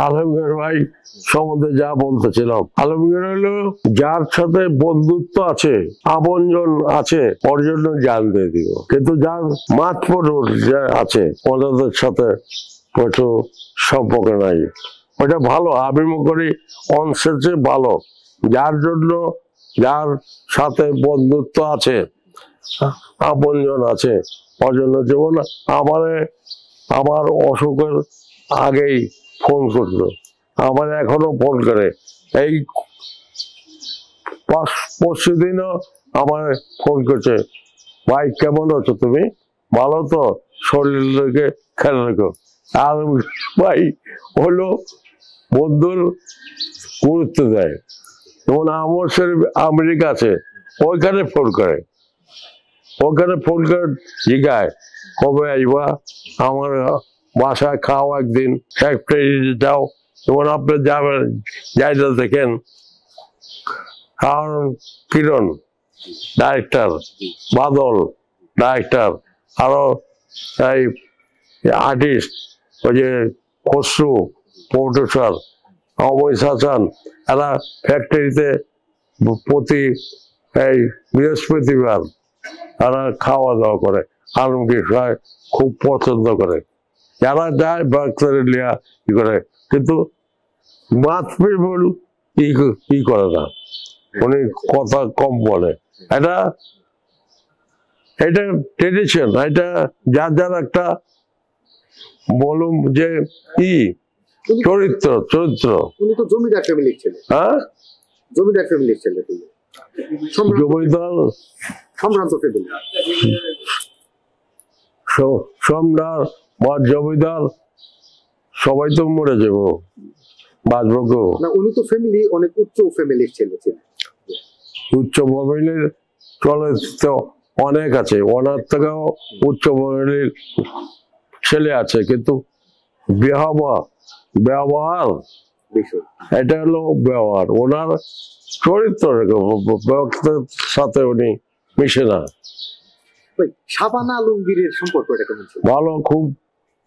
আলমগীর ভাই সম্বন্ধে যা বলতেছিলাম, আলমগীর হলো যার সাথে বন্ধুত্ব আছে, আপনজন আছে, ওর জন্য জান দিয়ে দিব, কিন্তু যার মাতপড়ুর যে আছে ওদের সাথে একটু সম্পর্ক নাই। ওটা ভালো, আমি মনে করি অনসেন্সে ভালো, যার জন্য যার সাথে বন্ধুত্ব আছে, আপনজন আছে, ওর জন্য। যেমন আমার অসুখের আগেই ফোন করতো, আমার এখনো ফোন করে। এই পরশু দিনও আমার ফোন করছে, ভাই কেমন আছো তুমি, ভালো তো, শরীরকে খেয়াল রেখো। আর ভাই হলো বন্ধুর গুরুত্ব দেয়। যেমন আমার শরীর আমেরিকা আছে, ওইখানে ফোন করে, জিগায় কবে আইবা, আমার বাসায় খাও একদিন, যাও। যেমন আপনি যাবেন, যাইতে দেখেন কারণ কিরণ ডাইরেক্টর, বাদল ডাইরেক্টর, আরো এই আর্টিস্ট, ওই যে খসরু প্রডিউসার, অময় হাসান, এরা ফ্যাক্টরিতে প্রতি এই বৃহস্পতিবার তারা খাওয়া দাওয়া করে। আলমগীর সাহেব খুব পছন্দ করে, যারা যায় বাচ্চারা ই করে, কিন্তু মাতপিবল ই করে না, উনি কথা কম বলে। এটা ট্রেডিশন, এটা যার যার একটা বলুন যে চরিত্র। উনি তো জমিদার ফ্যামিলির ছেলে। হ্যাঁ, জমিদার ফ্যামিলির ছেলে, জমিদার সম্ভ্রান্ত ফ্যামিলি, সম্রাট বা জমিদার সবাই তো মরে যাবো, বাঁচবো কেউ না। উনি তো ফ্যামিলি অনেক উচ্চ ফ্যামিলির ছেলে ছিলেন। উচ্চ ফ্যামিলির চলচ্চিত্র অনেক আছে, ওনার থেকেও উচ্চ ফ্যামিলির ছেলে আছে, কিন্তু ব্যবহার এটা হলো ব্যবহার, ওনার চরিত্র সাথে উনি মিশে না। শাবানা আলমগীরের সম্পর্কটা কেমন ছিল? ভালো, খুব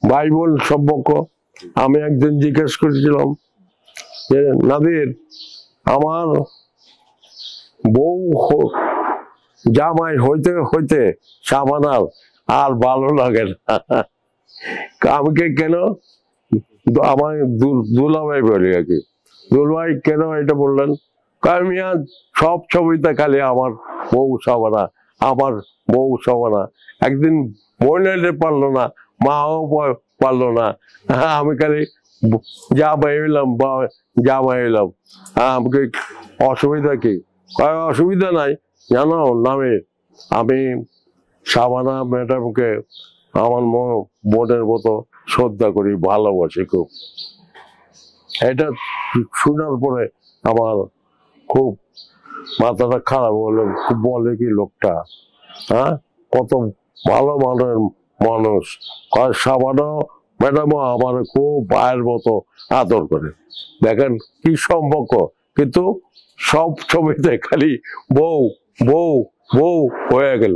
ভাই বোন সম্পর্ক। আমি একদিন জিজ্ঞেস করেছিলাম যে নাদির, আমার বউ জামাই হইতে হইতে শাবানার আর ভালো লাগে না, আমাকে কেন, আমার দুলাভাই বলি আর কি, দুলাভাই কেন এটা বললেন, আমি সব ছবিতে খালি আমার বউ শাবানা, আমার বউ শাবানা, একদিন বোনাইতে পারলো না, মাও পারলো না, আমি খালি জামাই হইলাম বা জামাই হইলাম, আমাকে অসুবিধা কি? অসুবিধা নাই, জানো নামে আমি শাবানা ম্যাডামকে আমার বোনের মতো শ্রদ্ধা করি, ভালোবাসি খুব। এটা শোনার পরে আমার খুব মাথাটা খারাপ হলো, খুব বলে কি লোকটা, হ্যাঁ, কত ভালো মানুষ। শাবানা ম্যাডামও আমার খুব ভাইয়ের মতো আদর করে, দেখেন কি সম্পর্ক। কিন্তু সব ছবিতে খালি বউ বউ বউ হয়ে গেল।